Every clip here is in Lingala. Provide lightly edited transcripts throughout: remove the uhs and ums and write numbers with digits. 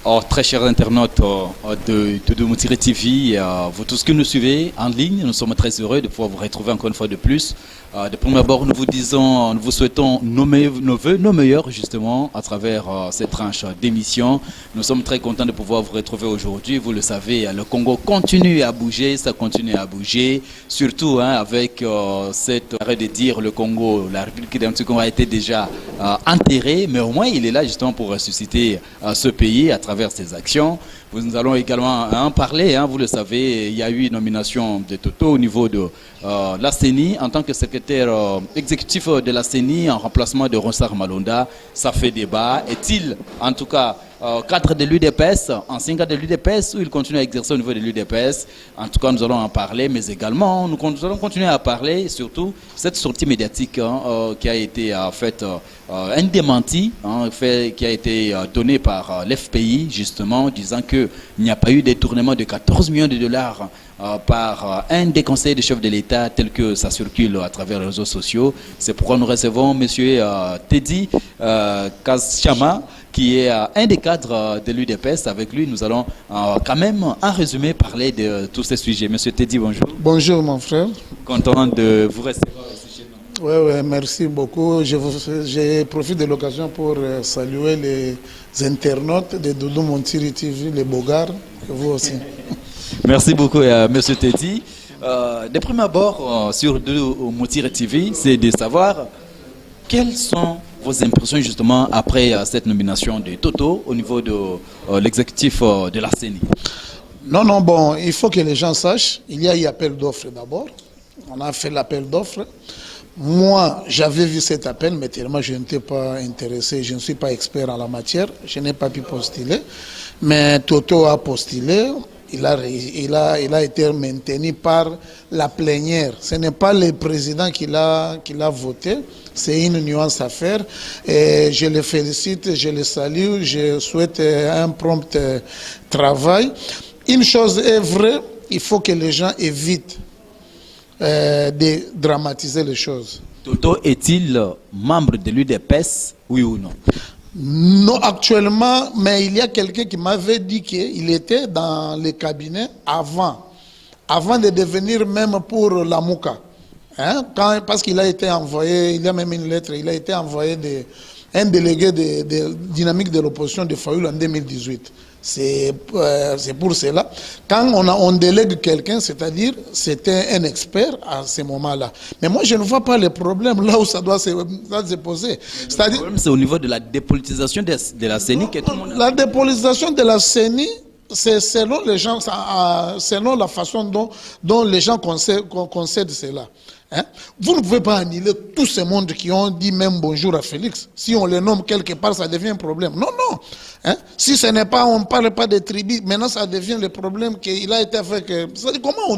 Oh, très chers internautes de Moutiri TV, vous tous qui nous suivez en ligne, nous sommes très heureux de pouvoir vous retrouver encore une fois de plus. De premier abord, nous vous souhaitons nos vœux, nos meilleurs justement à travers cette tranche d'émission. Nous sommes très contents de pouvoir vous retrouver aujourd'hui. Vous le savez, le Congo continue à bouger, ça continue à bouger, surtout avec cette arrêt de dire le Congo, la République démocratique du Congo a été déjà enterrée, mais au moins il est là justement pour ressusciter ce pays à travers ses actions. Nous allons également en parler, vous le savez, il y a eu une nomination de Toto au niveau de la CENI en tant que secrétaire exécutif de la CENI en remplacement de Ronsard Malonda. Ça fait débat. Est-il en tout cas cadre de l'UDPS, ancien cadre de l'UDPS, ou il continue à exercer au niveau de l'UDPS? En tout cas, nous allons en parler, mais également, nous allons continuer à parler, surtout, cette sortie médiatique qui a été faite, un démenti qui a été donné par l'FPI, justement, disant qu'il n'y a pas eu détournement de 14 millions de dollars par un des conseillers de chef de l'État tel que ça circule à travers les réseaux sociaux. C'est pourquoi nous recevons M. Teddy Kazchama, qui est un des cadres de l'UDPS. Avec lui, nous allons quand même, en résumé, parler de tous ces sujets. Monsieur Teddy, bonjour. Bonjour, mon frère. Content de vous recevoir ici chez nous. Oui, merci beaucoup. Je profite de l'occasion pour saluer les internautes de Doudou Montiri TV, les Bogards, et vous aussi. Merci beaucoup, monsieur Teddy. De prime abord, sur Doudou Montiri TV, c'est de savoir quelles sont vos impressions justement après cette nomination de Toto au niveau de l'exécutif de la CENI. Non, bon, il faut que les gens sachent, il y a eu appel d'offres d'abord. On a fait l'appel d'offres. Moi, j'avais vu cet appel, mais tellement je n'étais pas intéressé, je ne suis pas expert en la matière, je n'ai pas pu postuler. Mais Toto a postulé. Il a été maintenu par la plénière. Ce n'est pas le président qui l'a voté, c'est une nuance à faire. Et je le félicite, je le salue, je souhaite un prompt travail. Une chose est vraie, il faut que les gens évitent de dramatiser les choses. Toto est-il membre de l'UDPS, oui ou non? Non, actuellement, mais il y a quelqu'un qui m'avait dit qu'il était dans le cabinet avant de devenir même pour la Mouka. Parce qu'il a été envoyé, il y a même une lettre, il a été envoyé un délégué de dynamique de l'opposition de Fayoul en 2018. C'est pour cela. Quand on délègue quelqu'un, c'est-à-dire c'était un expert à ce moment-là. Mais moi, je ne vois pas le problème là où ça doit se poser. Le problème, c'est au niveau de la dépolitisation de la CENI que tout le monde... La dépolitisation de la CENI, c'est selon les gens, selon la façon dont les gens concèdent cela. Vous ne pouvez pas annuler tout ce monde qui ont dit même bonjour à Félix. Si on le nomme quelque part, ça devient un problème. Non. Si ce n'est pas, on ne parle pas de tribus, maintenant ça devient le problème qu'il a été fait. Comment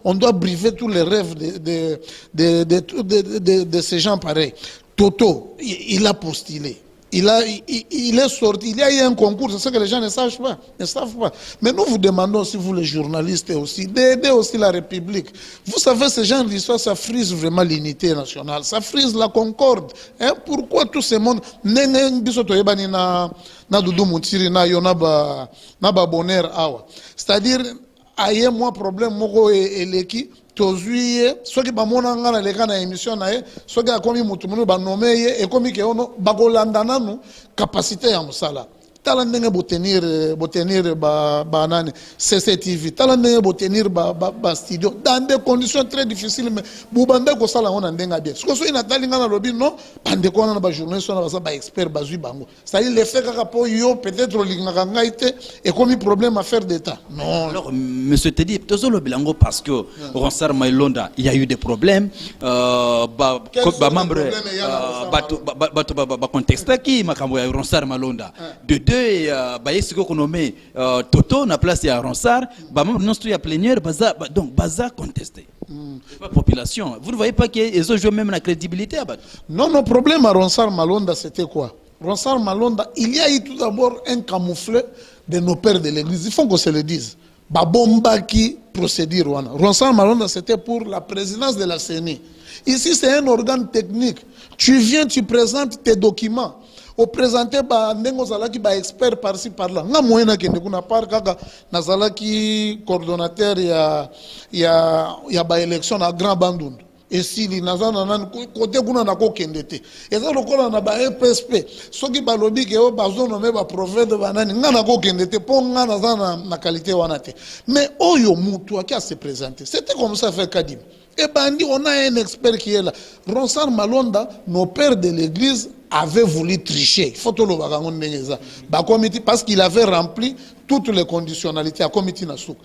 on doit briver tous les rêves de ces gens pareils. Toto, il a postulé. Il est sorti, il y a eu un concours, c'est ce que les gens ne savent pas. Mais nous vous demandons, si vous les journalistes aussi, d'aider aussi la République. Vous savez, ce genre d'histoire, ça frise vraiment l'unité nationale, ça frise la concorde. Pourquoi tout ce monde, c'est-à-dire, aïe moi problème, moko et l'équipe. Tozuye soki bamona ngana leka na émission na ye soki akomi mutu munu banome ye ekomi ke ono bakolanda nanu capacité ya musala tala ndenge botenir banane CCTV tala ndenge botenir ba studio dans des conditions très difficiles mais bubanda ko sala ona ndenga bien so ina tali ngana lobi non bande ko na ba journaliste na ba expert bazui bango ça dit le fait kaka po yo peut-être lingaka ngaite ekomi problème à faire d'état non. Alors monsieur Teddy tozolo bilango parce que Ronsard Malonda il y a eu des problèmes membre contexte qui makambo ya Ronsard Malonda de deux bayesiko konomé Toto na place ya Ronsard membre non stu ya plénière donc baza contesté la population. Vous ne voyez pas qu'ils ont joué même la crédibilité? Non, le problème à Ronsard Malonda, c'était quoi? Ronsard Malonda, il y a eu tout d'abord un camouflet de nos pères de l'église. Il faut qu'on se le dise. Babomba qui procédure. Ronsard Malonda, c'était pour la présidence de la CENI. Ici, c'est un organe technique. Tu viens, tu présentes tes documents. au présenter ba ndengo zalaki ba expert par-ci par-là nga moyena kende kuna par kaka nazalaki coordonnateur ya ba élection na Grand Bandundu esili nazana nani côté kuna na ko kende te eza lokola na ba EPSP soki balobi ke o bazono me ba prophète banani nga na ko kende te po nga nazana na qualité wana te mais oyo mutu aki a se présenter c'était comme ça fait Kadim. Et bandi, on a un expert qui est là. Ronsard Malonda, nos pères de l'église avaient voulu tricher. Il faut tout le comité parce qu'il avait rempli toutes les conditionnalités à comité nasouk.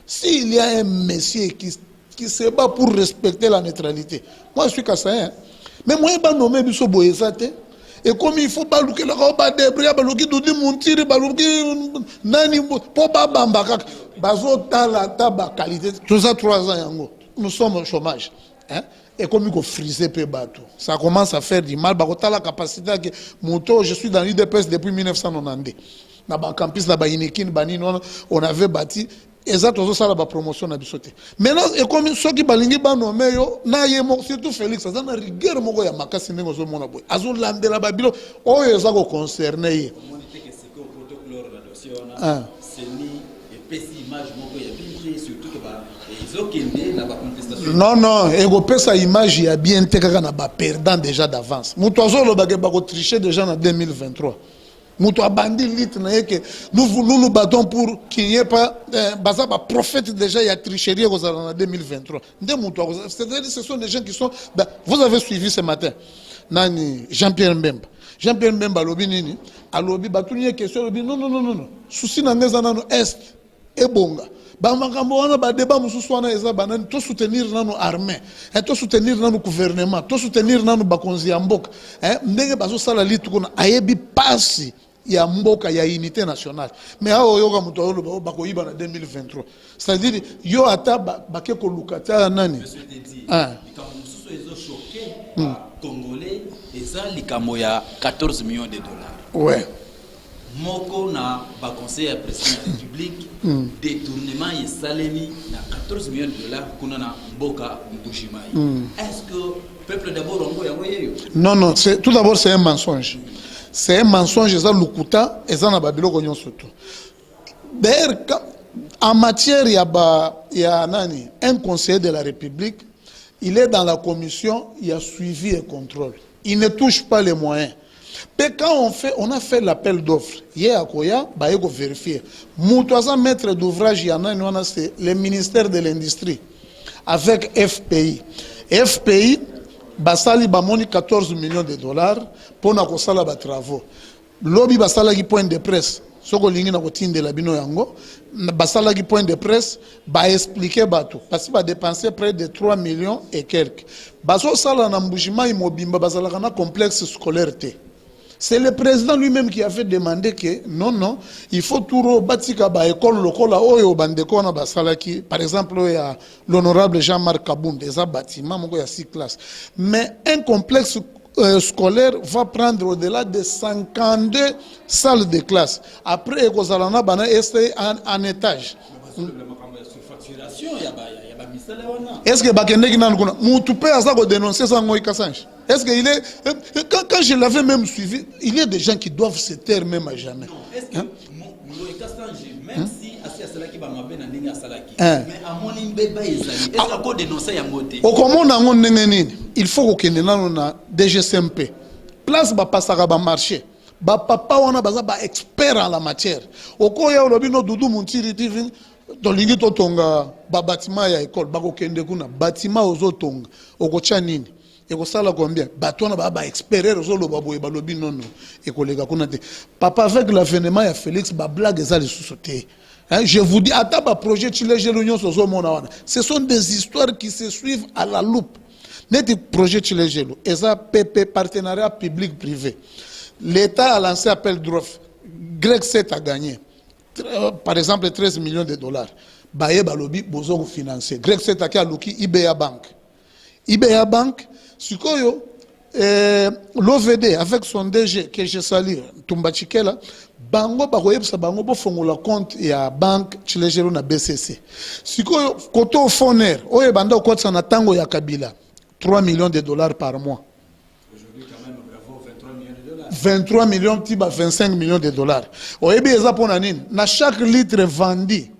S'il y a un monsieur qui se bat pour respecter la neutralité, moi je suis Kassaïen. Mais moi, je ne vais pas nommer Bisso Boyesate. Et comme il faut pas que la robe débrouille, baluki doudi montiri, baluki nani po bamba kak, bazo tala taba qualité. Tout ça 3 ans yango. Nous sommes au chômage, hein? Et comme il faut friser peu bateau, ça commence à faire du mal. Bakota la capacité que moto, je suis dans l'UDPS depuis 1990. Na ba campus na ba inekin bani on avait bâti. Et ça, tout ça, la promotion n'a pas sauté. Maintenant, et comme ceux qui balingi banomé yo, na yemo surtout Félix, ça na rigueur moko ya makasi nengo zo mona boy. Azul lande la babilo, oh yo ça ko concerné. Ah. Non non, et go pesa image ya bien te kaka na ba perdant déjà d'avance. Muto azolo ba ko tricher déjà en 2023. Nous nous battons pour qu'il n'y ait pas un prophète déjà, il y a tricherie en 2023. C'est-à-dire ce sont des gens qui sont... Ben, vous avez suivi ce matin Jean-Pierre Mbemba. Jean-Pierre Mbemba, il a lobby, il a question, non, non, non, non. Souci dans les années est et bonga. Débat to soutenir nos armées, to soutenir nos gouvernements, to soutenir nos bakonzi ambok. Ndenge bazo sala litu kuna ayebi pasi ya mboka ya unité nationale. Mais aho yoga mutolo bako yiba na 2023. C'est-à-dire yo ata bake ko lukata nani. Congolais eza likambo ya 14 millions de dollars. Ouais. Moko na ba conseil ya président de la République détournement et salemi na 14 millions de dollars kuna na mboka Mbujimayi. Est-ce que peuple d'abord on voit Non non, tout d'abord c'est un mensonge. C'est un mensonge ça lukuta et ça na babilo konyon surtout. D'ailleurs en matière ya nani un conseiller de la République, il est dans la commission, il a suivi et contrôle. Il ne touche pas les moyens. Mais quand on a fait l'appel d'offres, hier à Koya, il faut vérifier. Moutouazan maître d'ouvrage, il y en a, c'est le ministère de l'Industrie avec FPI. FPI, basali bamoni 14 millions de dollars pour na kosala ba travaux. Lobby basala qui point de presse. Soko lingi na kotinde la bino yango, basala qui point de presse, ba expliquer bato parce qu'il va dépenser près de 3 millions et quelques. Baso sala na Mbujimayi mobimba basala kana complexe scolaire te. C'est le président lui-même qui a fait demander que non, non, il faut tout bâtir ba école lokola oyo bandeko na basalaki. Par exemple, il y a l'honorable Jean-Marc Kabound, des bâtiments, il y a 6 classes. Mais un complexe scolaire va prendre au-delà de 52 salles de classe. Après, il y a un étage. Est-ce que Bakendeki Nankuna Moutoupe a ça dénoncer ça en Kassange? Est-ce qu'il est quand je l'avais même suivi, il y a des gens qui doivent se taire même à jamais. Est-ce que même si Salaki Bamabe na Ninga Salaki, mais à mon imbeba est-ce qu'on dénonce ya ngote? Au comment na ngon nengeni, il faut que na DGCMP. Place ba pasaka ba marché. Ba papa wana baza ba expert en la matière. Okoya olobino dudu muntiri TV tolingi to tonga ba bâtiment ya école bako kende kuna bâtiment ozotonga okocha nini ekosala combien bato na ba expert ozoloba boye balobi nono ekolega kuna te papa avec l'avènement ya Félix ba blague za les sous-sauter. Je vous dis ata ba projet Chilege l'union sozo mona wana ce sont des histoires qui se suivent à la loupe. Net projet Chilege et ça PP partenariat public privé. L'État a lancé appel d'offres. Greg 7 a gagné. Par exemple 13 millions de dollars. Baye balobi bozo financer. Greg 7 a aluki IBA Bank. IBA Bank, sikoyo l'OVD avec son DG que je salue Tumba Chikela, bango bakoyebsa bango bo fongola compte ya banque Chilejero na BCC. Sikoyo koto foner oye banda okotsa na tango ya Kabila 3 millions de dollars par mois. 23 millions, 25 millions de dollars. Oyebi eza pona nini? Na chaque litre vendu,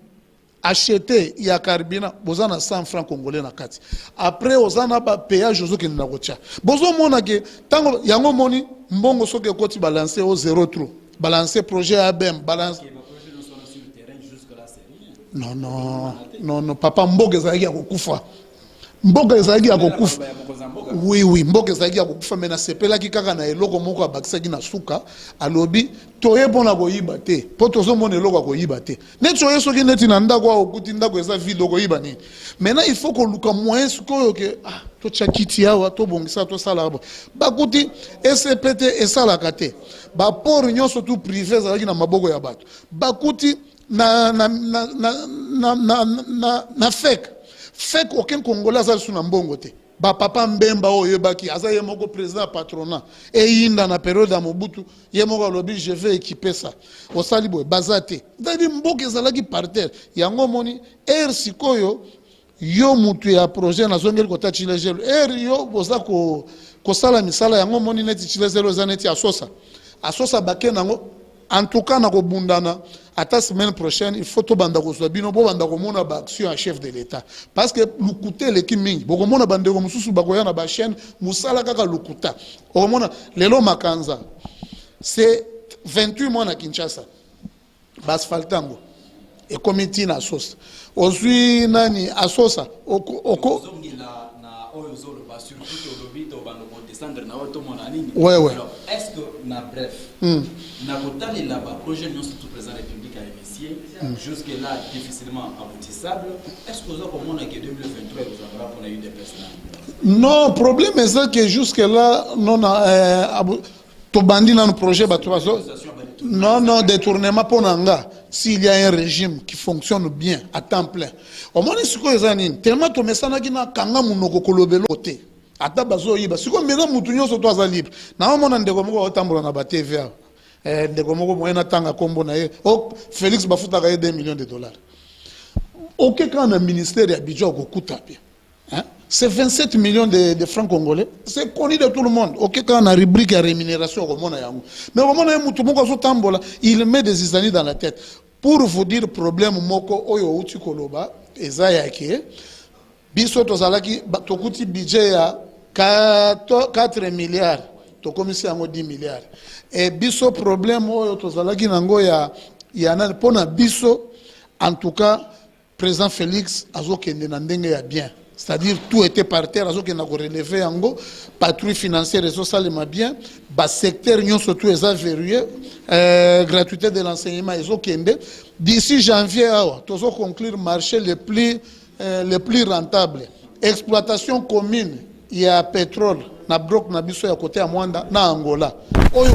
acheté, il y a carburant, vous en 100 francs congolais na kati. Après, vous en avez péage aux autres qui n'ont pas. Vous en avez tango yango moni mbongo soke koti balancer au zéro trou. Balancer projet ABM, balance. Non, non, non, non, papa mboga ezalaki ya kokufa. Mboga ezalaki ya kokufa. Oui, oui, mboka ezalaki ya kokufa mais na sepelaki kaka na eloko moko abakisaki na suka alobi toye mpona koyiba te mpo tozomona eloko ya koyiba te neti oye soki neti na ndako awa okuti ndako eza vide okoyiba nini maintenant il faut koluka moyen sikoyo ke totya kiti awa tobongisa tosala bo bakuti SPT esalaka te baport nyonso tu privé ezalaki na maboko ya bato bakuti na fek aucun congolais azali su na mbongo te ba papa mbemba oyo baki aza ye moko président patronat et yinda na période ya Mobutu ye moko alobi je vais équiper ça osali boye bazate ndadi mboka ezalaki par terre yango moni sikoyo yo mutu ya projet na zongeli kota chilejelo yo boza ko sala misala yango moni neti chilejelo za neti asosa bake nango en tout cas na ko bundana ata semaine prochaine il faut to banda ko bino bo banda ko mona ba action à chef de l'état parce que lukuta leki mingi boko mona bande ko mususu bakoya na ba chaîne musala kaka lukuta o mona lelo makanza c'est 28 mois na Kinshasa basfaltango et comité na sosa ozui nani asosa oko ouais ouais est-ce que na bref na kotali la projet non surtout président de la République a initié jusque là difficilement aboutissable est-ce que vous avez comment que 2023 vous aura pour eu des personnes non problème est ça que jusque là non to bandi dans le projet non détournement pour nanga s'il y a un régime qui fonctionne bien à temps plein au moins ce que les années tellement to mesana kina kanga munoko kolobelo te ata bazo yiba siko mbeza mutu nyonso to aza libre na mona ndeko moko otambola na ba TVA ndeko moko moyena tanga kombo na ye Félix bafuta ka 2 millions de dollars OK quand le ministère ya budget ko kuta bien hein c'est 27 millions de francs congolais c'est connu de tout le monde OK quand on a rubrique à rémunération ko mona yango mais ko mona mutu moko zo tambola il met des isani dans la tête pour vous dire problème moko oyo uti koloba eza yake biso tozalaki tokuti budget ya 4 milliards tokomisi yango 10 milliards et biso problème oyo tozalaki nango ya na pona biso en tout cas président Félix azokende na ndenge ya bien c'est-à-dire tout était par terre azokende ko relever yango patrouille financière eso salema bien ba secteur nyonso tout eza verrouillé gratuité de l'enseignement ezokende d'ici janvier awa tozo conclure marché le plus rentable exploitation commune il y a pétrole na bloc na biso ya côté ya Mwanda na Angola oyo